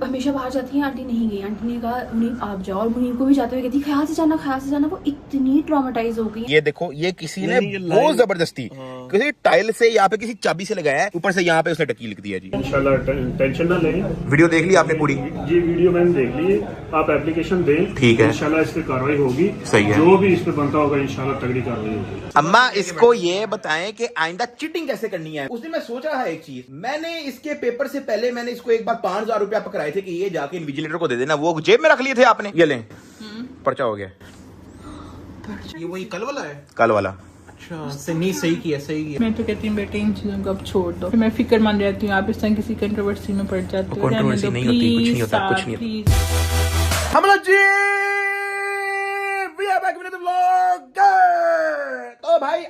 हमेशा बाहर जाती है, आंटी नहीं गई। आंटी ने कहा मुनीब आप जाओ, और मुनीब को भी जाते हुए कहती ख्याल से जाना, ख्याल से जाना। वो इतनी ट्रॉमेटाइज हो गई। ये देखो, ये किसी ने बहुत जबरदस्ती किसी टाइल से यहाँ पे किसी चाबी से लगाया है, ऊपर से यहाँ पे उसने टकी लिख दिया जी। इंशाल्लाह टेंशन ना लें। वीडियो देख ली आपने पूरी? जी वीडियो मैंने देख ली। आप एप्लीकेशन दें, ठीक है, इंशाल्लाह इस पे कार्रवाई होगी। सही है, जो भी इस पे बनता होगा इंशाल्लाह तगड़ी कार्रवाई होगी। अम्मा इसको ये बताएं कि आइंदा चीटिंग कैसे करनी है। उस दिन मैं सोच रहा है एक चीज, मैंने इसके पेपर से पहले मैंने इसको एक बार 5,000 रुपया पकड़ाए थे कि ये जाके इन्विजिलेटर को दे देना, वो जेब में रख लिए थे आपने। ये लें, पर्चा हो गया। ये वही कल वाला है? कल वाला। अच्छा, नहीं सही किया, सही किया। मैं तो कहती हूँ बेटे इन चीजों को अब छोड़ दो, मैं फिक्रमंद रहती हूँ। आप इस तरह किसी कंट्रोवर्सी में पड़ जाते हो। कंट्रोवर्सी नहीं होती, कुछ नहीं होता, कुछ नहीं होता। हम लोग जी we are back with the vlog। तो भाई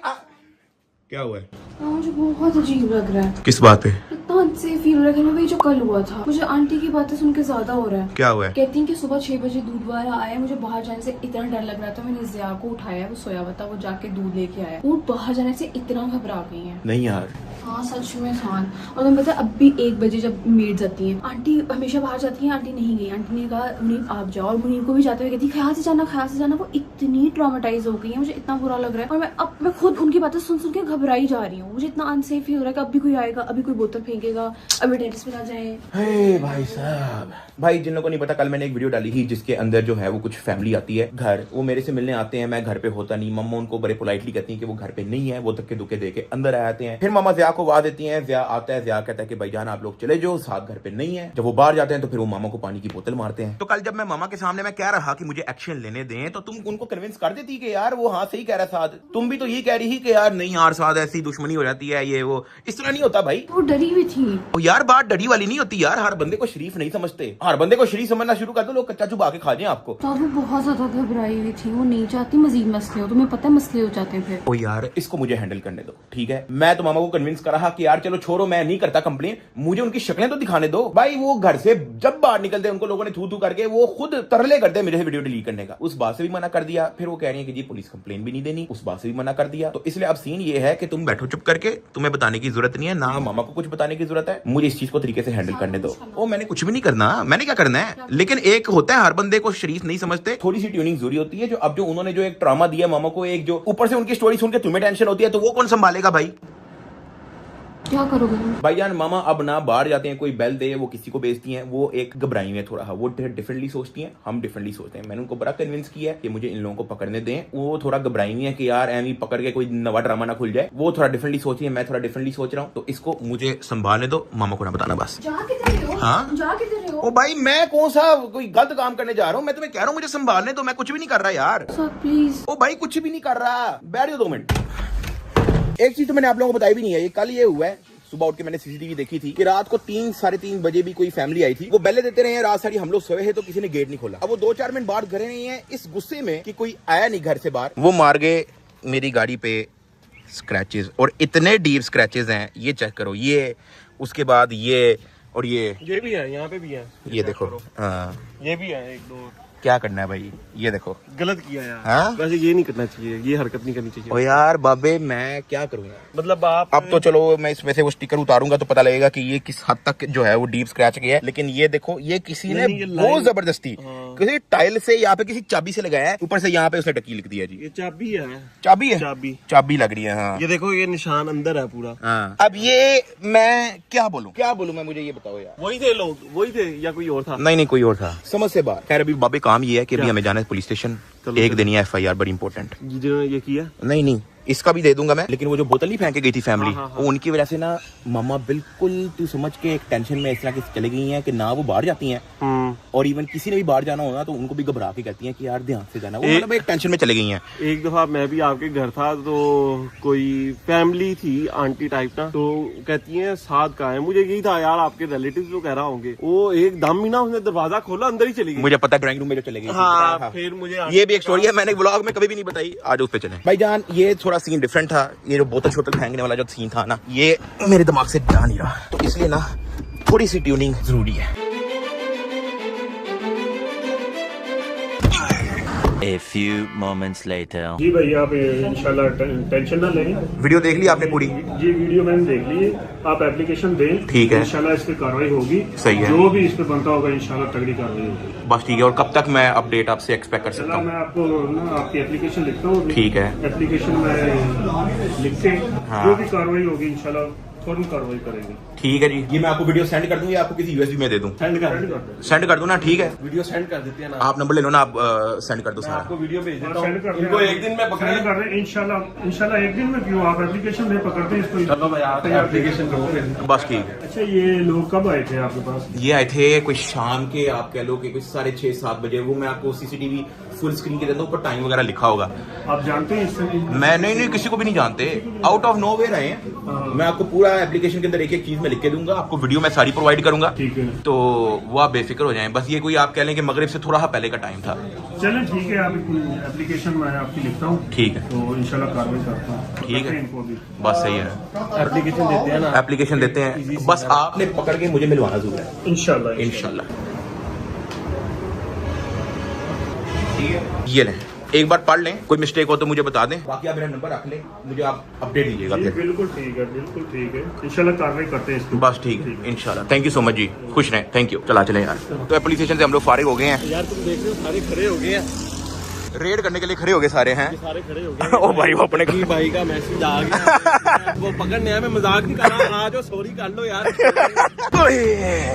क्या हुआ है? मुझे बहुत अजीब लग रहा है। किस बात पे? इतना अनसेफ फील हो रहा है कि भाई जो कल हुआ था, मुझे आंटी की बातें सुन के ज्यादा हो रहा है। क्या हुआ है? कहती हैं कि सुबह 6 बजे दूध वाला आया, मुझे बाहर जाने से इतना डर लग रहा था, मैंने ज़िया को उठाया, वो सोया हुआ था, वो जाके दूध लेके आया। वो बाहर जाने से इतना घबरा गई है। नहीं यार, हाँ सच में खान। और तुम्हें पता है अब भी 1 बजे जब मेड जाती है, आंटी हमेशा बाहर जाती है, आंटी नहीं गई। आंटी ने कहा मुनीब आप जाओ, और मुनीब को भी जाते हुए कहती ख्याल से जाना, ख्याल से जाना। वो इतनी ट्रॉमेटाइज हो गई है, मुझे इतना बुरा लग रहा है। और मैं खुद उनकी बातें सुन सुन के घबराई जा रही हूँ। मुझे इतना अनसेफ फील हो रहा है कि अभी कोई आएगा, अभी कोई बोतल फेंकेगा, अभी टेरेस पे ना जाए। हे भाई साहब, भाई जिन लोगों को नहीं पता, कल मैंने एक वीडियो डाली थी जिसके अंदर जो है वो कुछ फैमिली आती है घर, वो मेरे से मिलने आते हैं, मैं घर पे होता नहीं। मम्मा उनको बड़े पोलाइटली कहती है कि वो घर पे नहीं है, वो धक्के धुक्के दे के अंदर आ जाते हैं। फिर मम्मा ज़िया को आवाज देती है, ज़िया आता है, ज़िया कहता है कि भाईजान आप लोग चले जाओ, साथ घर पे नहीं है। जब वो बाहर जाते हैं तो फिर वो मामा को पानी की बोतल मारते हैं। तो कल जब मैं मामा के सामने मैं कह रहा कि मुझे एक्शन लेने दें, तो तुम उनको कन्विंस कर देती कि यार वो हाँ सही कह रहा साद। तुम भी तो यही कह रही थी कि यार नहीं यार साद ऐसी दुश्मनी हो जाती है, ये वो इस तरह नहीं होता भाई। वो डरी हुई थी। ओ यार बात डरी वाली नहीं होती यार, हर बंदे को शरीफ नहीं समझते। हर बंदे को शरीफ समझना शुरू कर दो, लोग कच्चा चुबा के खा जाए आपको। तो वो बहुत ज्यादा घबराई हुई थी, वो नहीं चाहती मजीद मसले हो। तुम्हें पता है मसले हो जाते हैं फिर। ओ यार इसको मुझे हैंडल करने दो, ठीक है। मैं तो मामा को कन्विंस कर रहा कि यार चलो छोड़ो, मैं नहीं करता कंप्लेन, मुझे उनकी शक्लें तो दिखाने दो। भाई वो घर से जब बाहर निकलते उनको लोगों ने थू थू करके वो खुद तरले करते मेरे से वीडियो डिलीट करने का। उस बात से भी मना कर दिया। फिर वो कह रही है कि जी पुलिस कंप्लेन भी नहीं देनी, उस बात से भी मना कर दिया। तो इसलिए अब सीन ये है कि तुम बैठो चुप करके, तुम्हें बताने की जरूरत नहीं है, ना मामा को कुछ बताने की जरूरत है। मुझे इस चीज को तरीके से हैंडल करने दो। ओ मैंने कुछ भी नहीं करना, मैंने क्या करना है। लेकिन एक होता है हर बंदे को शरीफ नहीं समझते, थोड़ी सी ट्यूनिंग जरूरी होती है। जो अब जो उन्होंने जो एक ट्रॉमा दिया मामा को, एक जो ऊपर से उनकी स्टोरी सुन के तुम्हें टेंशन होती है, तो वो कौन संभालेगा भाई? क्या करोगे भाईजान? मामा अब ना बाहर जाते हैं, कोई बेल दे वो किसी को बेचती हैं, वो एक घबराई में थोड़ा, वो डिफरेंटली सोचती हैं, हम डिफरेंटली सोचते हैं। मैंने उनको बड़ा कन्विंस किया है कि मुझे इन लोगों को पकड़ने दें। वो थोड़ा घबराई में है कि यार एवी पकड़ के कोई नवा ड्रामा ना खुल जाए। वो थोड़ा डिफरेंटली सोची है, मैं थोड़ा डिफरेंटली सोच रहा हूँ। तो इसको मुझे संभालने दो, मामा को ना बताना बस। हाँ ओ भाई मैं कौन सा कोई गलत काम करने जा रहा हूँ? मैं तुम्हें कह रहा हूँ मुझे संभालने दो, मैं कुछ भी नहीं कर रहा यार। प्लीज ओ भाई कुछ भी नहीं कर रहा, बैठ जाओ 2 मिनट। एक चीज तो मैंने आप लोगों को बताई भी नहीं है, ये कल ये हुआ है। सुबह उठ के मैंने सीसीटीवी देखी थी कि रात को 3 साढ़े 3 बजे भी कोई फैमिली आई थी। वो बेले देते रहे हैं रात सारी, हम लोग सोए हैं तो किसी ने गेट नहीं खोला। अब वो 2-4 मिनट बाद घरे नहीं है, इस गुस्से में कि कोई आया नहीं घर से बाहर, वो मार गए मेरी गाड़ी पे स्क्रैचेस, और इतने डीप स्क्रैचेस हैं, ये चेक करो। ये उसके बाद ये और ये भी है, यहाँ पे भी है, ये देखो। हाँ ये भी है 1-2। क्या करना है भाई? ये देखो गलत किया यार। हाँ? वैसे ये नहीं करना चाहिए, ये हरकत नहीं करनी चाहिए। ओ यार बाबे मैं क्या करूँगा? मतलब आप अब तो चलो मैं इसमें से वो स्टिकर उतारूंगा तो पता लगेगा कि ये किस हद तक जो है वो डीप स्क्रैच गया है। लेकिन ये देखो, ये किसी ने बहुत जबरदस्ती किसी टाइल से यहाँ पे किसी चाबी से लगाया है, ऊपर से यहाँ पे उसने टकी लिख दिया जी। ये चाबी है, चाबी है, चाबी लग रही है। हाँ ये देखो, ये निशान अंदर है पूरा। हाँ अब ये मैं क्या बोलूं मैं, मुझे ये बताओ यार। वही थे लोग, वही थे या कोई और था? नहीं कोई और था, समझ से बाहर। खैर अभी बाबे काम ये है कि अभी हमें जाना है पुलिस स्टेशन, एक दिन ही FIR बड़ी इंपॉर्टेंट। जिन्होंने ये किया नहीं इसका भी दे दूंगा मैं। लेकिन वो जो बोतल नहीं फेंक के गई थी फैमिली, हाँ। वो उनकी वजह से ना मामा बिल्कुल तू समझ के एक टेंशन में इस तरह की चली गई हैं कि ना वो बाहर जाती हैं, और इवन किसी ने भी बाहर जाना होना तो उनको भी घबरा के कहती हैं कि यार ध्यान से जाना। वो मतलब एक टेंशन में चली गई हैं। एक दफा मैं भी आपके घर था तो कोई फैमिली थी आंटी टाइप ना, तो कहती है साथ का है। मुझे यही था यार आपके रिलेटिव जो कह रहा होंगे, वो एकदम ही ना उसने दरवाजा खोला, अंदर ही चली गई। मुझे पता ड्राइंग रूम में जो चले गई। हाँ, फिर मुझे ये भी एक स्टोरी है, मैंने ब्लॉग में कभी भी नहीं बताई, आज उस पे चले। भाईजान ये थोड़ा सीन डिफरेंट था, ये जो बोतल शोतल फेंकने वाला जो सीन था ना, ये मेरे दिमाग से जा नहीं रहा, तो इसलिए ना थोड़ी सी ट्यूनिंग जरूरी है। A few moments later. जी भाई आप इंशाल्लाह टेंशन ना लें। वीडियो देख ली आपने पूरी? जी वीडियो मैंने देख ली है। आप एप्लीकेशन दें, ठीक है, इंशाल्लाह इस पे कार्रवाई होगी। सही है, जो भी इस पे बनता होगा इंशाल्लाह तगड़ी कार्रवाई होगी। बस ठीक है। और कब तक मैं अपडेट आपसे एक्सपेक्ट कर सकता हूँ? मैं आपको ना आपकी एप्लीकेशन लिखता हूँ। ठीक है, एप्लीकेशन में लिख के जो भी कार्रवाई होगी इंशाल्लाह फौरन कार्रवाई करेंगे। ठीक है जी। ये मैं आपको वीडियो सेंड कर दूं या आपको किसी यूएसबी में दे दूं? सेंड कर दूं ना? ठीक है, वीडियो सेंड कर देते हैं ना। आप नंबर ले लो ना, आप सेंड कर दो सारा। आपको वीडियो भेज देता सेंड कर हूं। इनको एक दिन में पकड़ कर रहे हैं इंशाल्लाह एक दिन में। क्यों आप एप्लीकेशन में पकड़ते हैं इसको? चलो भाई आप एप्लीकेशन दो फिर। बस ठीक है। अच्छा ये लोग कब आए थे आपके पास? ये आए थे कुछ शाम के, आप कह लो कि कुछ 6:30-7 बजे। वो मैं आपको सीसीटीवी फुल स्क्रीन के देता हूँ, ऊपर टाइम वगैरह लिखा होगा। आप जानते हैं इससे? मैं नहीं किसी को भी नहीं जानते, आउट ऑफ नो वेयर आए हैं। मैं आपको पूरा एप्लीकेशन के अंदर एक एक चीज में लिख के दूंगा, आपको वीडियो में सारी प्रोवाइड करूंगा। ठीक है, तो वो आप बेफिक्र हो जाएं। बस ये कोई आप कह लें कि मगरिब से थोड़ा पहले का टाइम था। चलें ठीक है। आप एप्लीकेशन मैं आपकी लिखता हूँ। ठीक है, तो इंशाल्लाह कार्रवाई करता हूँ। ठीक है, इनको भी बस सही है। एप्लीकेशन देते हैं ना, एप्लीकेशन देते हैं, बस आपने पकड़ के मुझे मिलवाना जरूर है इंशाल्लाह। इंशाल्लाह। ये लें, एक बार पढ़ लें, कोई मिस्टेक हो तो मुझे बता दें। बाकी आप मेरा नंबर रख लें, मुझे आप अपडेट दीजिएगा जी, फिर। बिल्कुल ठीक है, बिल्कुल ठीक है। इंशाल्लाह कार्रवाई करते हैं इसको। बस ठीक है, इंशाल्लाह। थैंक यू सो मच जी, खुश रहें। Thank you. चला चले यार। तो एप्लीकेशन स्टेशन से हम लोग फारिग हो गए हैं यार। तुम देख रहे हो सारे खड़े हो गए हैं, रेड करने के लिए खड़े हो गए सारे हैं। सारे खड़े हो गए। ओ भाई वो अपने की भाई का मैसेज आ गया। वो पकड़ने आया, मैं मजाक नहीं कर रहा। आ जाओ, सॉरी कर लो यार।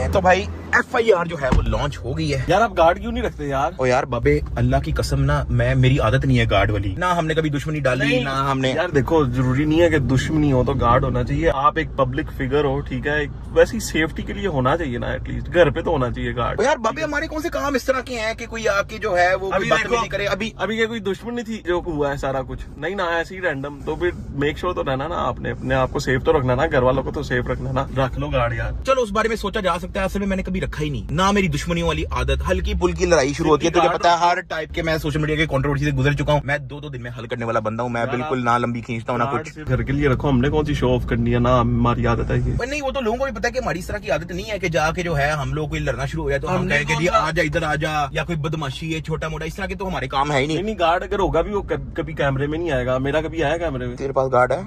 तो भाई FIR जो है वो लॉन्च हो गई है। यार आप गार्ड क्यों नहीं रखते यार? ओ यार बाबे, अल्लाह की कसम ना, मेरी आदत नहीं है गार्ड वाली। ना हमने कभी दुश्मनी डाली, ना हमने। यार देखो, जरूरी नहीं है कि दुश्मनी हो तो गार्ड होना चाहिए। आप एक पब्लिक फिगर हो, ठीक है, वैसी सेफ्टी के लिए होना चाहिए ना, एटलीस्ट घर पे तो होना चाहिए गार्ड। ओ यार बाबे, हमारे कौन से काम इस तरह के हैं कि कोई आके जो है वो अभी बदतमीजी करे? अभी क्या कोई दुश्मनी थी जो हुआ है सारा कुछ? नहीं ना, ऐसे ही रैंडम। तो फिर मेक श्योर तो रहना ना, आपने अपने आप को सेफ तो रखना ना, घर वालों को तो सेफ रखना ना। रख लो गार्ड यार। चलो उस बारे में सोचा जा सकता है, असल में मैंने कभी रखा ही नहीं ना। मेरी दुश्मनियों वाली आदत, हल्की फुल्की लड़ाई शुरू होती है, तुझे पता है, हर टाइप के मैं सोशल मीडिया के कंट्रोवर्सी से गुजर चुका हूँ। मैं 2-2 दिन में हल करने वाला बंदा हूँ। मैं बिल्कुल ना लंबी खींचता हूँ ना कुछ। घर के लिए रखो, हमने कौन सी शो ऑफ करनी है ना, हमारी आदत है ये। नहीं, वो तो लोगों को भी पता है कि हमारी इस तरह की आदत नहीं है कि जाके जो है हम लोग कोई लड़ना शुरू हो जाए तो हम कहें कि जी आजा इधर आजा, या कोई बदमाशी है छोटा मोटा, इस तरह के तो हमारे काम है ही नहीं। नहीं, गार्ड अगर होगा भी वो कभी कैमरे में नहीं आएगा। मेरा कभी आया कैमरे में? तेरे पास गार्ड है?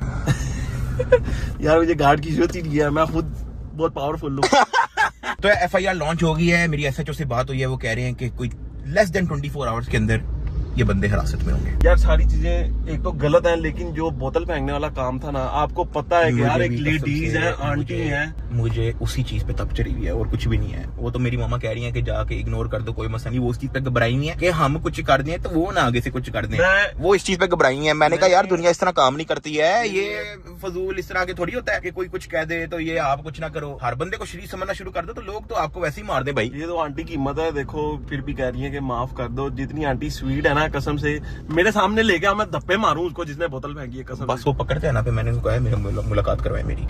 यार मुझे गार्ड की जरूरत ही नहीं है, मैं खुद बहुत पावरफुल हूँ। तो FIR लॉन्च हो गई है। मेरी SHO से बात हुई है, वो कह रहे हैं कि कोई लेस देन 24 आवर्स के अंदर ये बंदे हिरासत में होंगे। यार सारी चीजें एक तो गलत है, लेकिन जो बोतल फेंकने वाला काम था ना, आपको पता है कि यार एक लेडीज है, आंटी है, मुझे उसी चीज पे तब चढ़ी हुई है और कुछ भी नहीं है। वो तो मेरी मामा कह रही है कि जाके इग्नोर कर दो, कोई मसला नहीं। वो उस चीज पे घबराई नहीं है कि हम कुछ कर दें तो वो ना आगे से कुछ कर दें, वो इस चीज पे घबराई है। मैंने कहा यार दुनिया इस तरह काम नहीं करती है, ये फजूल इस तरह के थोड़ी होता है कि कोई कुछ कह दे तो ये आप कुछ ना करो। हर बंदे को शरीफ समझना शुरू कर दो तो लोग तो आपको वैसे ही मार दे भाई। ये तो आंटी की हिम्मत है, देखो फिर भी कह रही है कि माफ कर दो। जितनी आंटी स्वीट है ना, कसम से मेरे सामने लेके मैं धप्पे मारूं उसको जिसने बोतल फेंकी है, कसम। बस वो पकड़ते हैं ना, पे मैंने उनको कहा मेरे मुलाकात करवाए मेरी।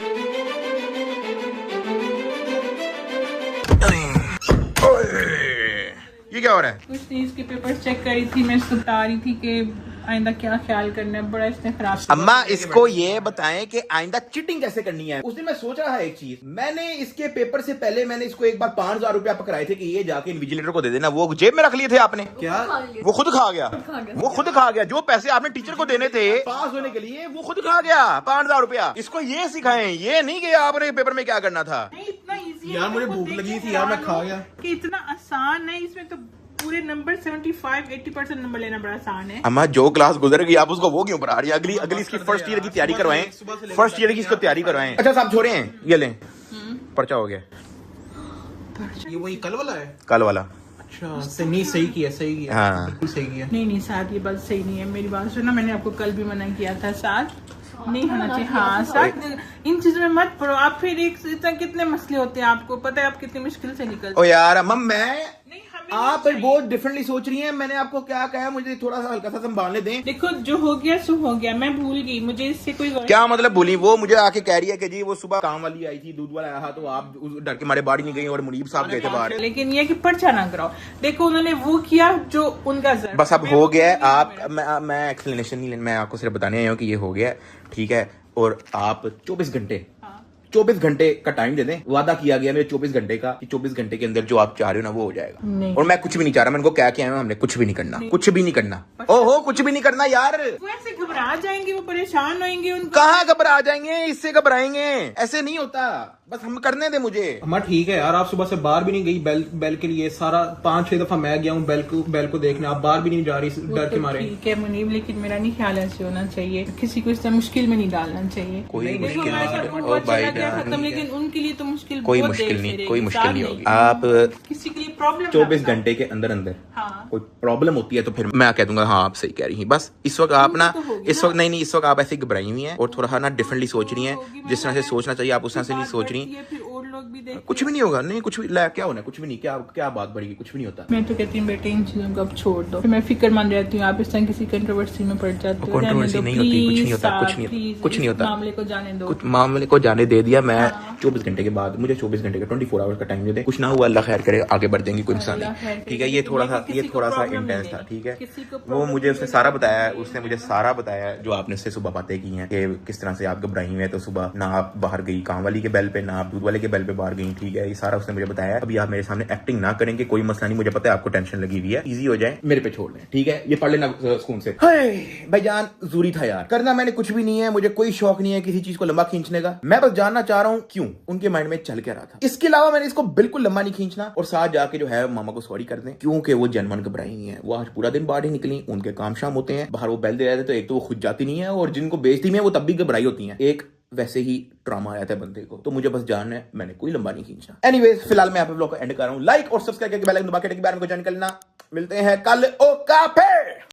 ये क्या हो रहा है? कुछ नहीं, इसके पेपर चेक करी थी मैं, इसको बता रही थी कि आइंदा क्या ख्याल करना है। बड़ा इसने खराब। अम्मा इसको ये बताएं कि आइंदा चीटिंग कैसे करनी है। उस दिन मैं सोच रहा है एक चीज, मैंने इसके पेपर से पहले मैंने इसको एक बार 5000 रुपया पकड़ाए थे कि ये जाके इन्विजिलेटर को दे देना। वो जेब में रख लिए थे आपने क्या? वो खुद खा गया। वो खुद खा गया। जो पैसे आपने टीचर को देने थे पास होने के लिए, वो खुद खा गया 5000 रुपया। इसको ये सिखाएं, ये नहीं कि आपने पेपर में क्या करना था। इतना इजी यार मुझे भूख लगी थी यार, मैं खा गया। कि इतना आसान है, इसमें तो पूरे नंबर 75-80% नंबर लेना बड़ा आसान है। अम्मा जो क्लास गुजर गई आप उसको वो क्यों पढ़ा रही है? अगली इसकी फर्स्ट ईयर की तैयारी करवाएं, फर्स्ट ईयर की इसको तैयारी करवाएं। अच्छा साहब छोड़े हैं, ये लें, पर्चा हो गया। ये वही कल वाला है? कल वाला। अच्छा, नहीं सही किया, सही किया। हाँ बिल्कुल सही किया। नहीं साथ ये बात सही नहीं है, मेरी बात सुना। मैंने आपको कल भी मना किया था, साथ नहीं होना चाहिए। हाँ साथ इन चीजों में मत पढ़ो आप। फिर एक इतना कितने मसले होते हैं, आपको पता है आप कितनी मुश्किल से निकलते। ओ यार अम्मा, मैं आप बहुत डिफरेंटली सोच रही हैं। मैंने आपको क्या कहा, मुझे थोड़ा सा हल्का सा संभालने दें। देखो जो हो गया सो हो गया, मैं भूल गई, मुझे इससे कोई क्या मतलब भूली? वो मुझे आके कह रही है कि जी वो सुबह काम वाली आई थी, दूध वाला आया था, तो आप उस डर के मारे बाहर ही नहीं गई और मुनीब साहब गए थे बाहर। लेकिन ये कि पर्चा ना कराओ। देखो उन्होंने वो किया जो उनका जरूर। बस अब हो गया है। आप मैं एक्सप्लेनेशन नहीं लेना, मैं आपको सिर्फ बताने आया हूँ कि ये हो गया, ठीक है। और आप 24 घंटे 24 घंटे का टाइम दे दें, वादा किया गया मेरे 24 घंटे का कि 24 घंटे के अंदर जो आप चाह रहे हो ना वो हो जाएगा। नहीं। और मैं कुछ भी नहीं चाह रहा, मैंने उनको क्या किया है, हमने कुछ भी नहीं करना, कुछ भी नहीं करना। ओहो कुछ भी नहीं करना यार, वो ऐसे घबरा जाएंगे, वो परेशान होंगे, उनको कहाँ घबरा जाएंगे, इससे घबराएंगे, ऐसे नहीं होता, बस हम करने दे मुझे। अम्मा ठीक है यार, आप सुबह से बाहर भी नहीं गई बेल के लिए, सारा 5-6 दफा मैं गया हूँ बेल को देखने, आप बाहर भी नहीं जा रही डर के मारे। ठीक है मुनीब, लेकिन मेरा नहीं ख्याल ऐसे होना चाहिए, किसी को इस तरह मुश्किल में नहीं डालना चाहिए। कोई देखो, मुश्किल मैं नहीं सब है, कुछ ओ चला भाई गया जान, खत्म, लेकिन उनके लिए तो मुश्किल कोई बहुत मुश्किल देर से नहीं, रहेगी, कोई मुश्किल नहीं साल होगी। आप किसी के लिए प्रॉब्लम 24 घंटे के अंदर अंदर हाँ। कोई प्रॉब्लम होती है तो फिर मैं कह दूंगा हाँ आप सही कह रही हैं। बस इस वक्त आप ना, इस वक्त नहीं, इस वक्त आप ऐसे घबराई हुई हैं और थोड़ा ना डिफरेंटली सोच रही हैं, जिस तरह से सोचना चाहिए आप उस तरह से नहीं सोच रही। फिर और लोग भी देख, कुछ भी नहीं होगा, नहीं कुछ भी क्या होना है, कुछ भी नहीं, क्या बात बढ़ेगी, कुछ भी नहीं होता। मैं तो कहती हूँ बेटे इन चीजों को अब छोड़ दो, फिर मैं फिक्रमंद रहती हूँ, आप इस तरह किसी कंट्रोवर्सी में पड़ जाते हो। कंट्रोवर्सी नहीं होती, कुछ नहीं होता, कुछ नहीं होता, मामले को जाने दो, कुछ मामले को जाने दे दिया। मैं 24 घंटे के बाद, मुझे 24 घंटे का 24 आवर्स का टाइम दे दे, कुछ ना हुआ अल्लाह खैर करे, आगे बढ़ देंगे, कोई नुकसान नहीं। ठीक है, ये थोड़ा सा इंटेंस था। ठीक है, वो मुझे उसने सारा बताया, उसने मुझे सारा बताया जो आपने उससे सुबह बातें की हैं कि किस तरह से आप घबराई हुई हैं, तो सुबह ना आप बाहर गई काम वाली के बेल पे, ना आप दूध वाले के बेल पे बाहर गई। ठीक है, ये सारा उसने मुझे बताया। अभी आप मेरे सामने एक्टिंग ना करेंगे, कोई मसला नहीं, मुझे पता है आपको टेंशन लगी हुई है, इजी हो जाए, मेरे पे छोड़ दें। ठीक है, ये पढ़ लेना सुकून से। भाईजान जरूरी था यार, करना मैंने कुछ भी नहीं है, मुझे कोई शौक नहीं है किसी चीज को लंबा खींचने का, मैं बस जानना चाह रहा हूँ क्यों उनके माइंड में चल क्या रहा था। इसके अलावा मैंने इसको बिल्कुल लंबा नहीं खींचना, और साथ जाके जो है मामा को सॉरी कर दें, क्योंकि वो जनमन घबराई हुई है, वो आज पूरा दिन बाहर ही निकली, उनके काम शाम होते हैं, बाहर वो बैल दे रहे थे, तो एक तो वो खुद जाती नहीं है, और जिनको बेचती में वो तब भी घबराई होती है। एक वैसे ही ट्रॉमा आया था बंदे को, तो मुझे बस जानना है, मैंने कोई लंबा नहीं खींचना। एनीवेज फिलहाल मैं यहाँ पे ब्लॉग को एंड कर रहा हूँ। लाइक और सब्सक्राइब करके बेल आइकन दबा के टिक बार को ज्वाइन कर लेना। मिलते हैं कल, ओका पे।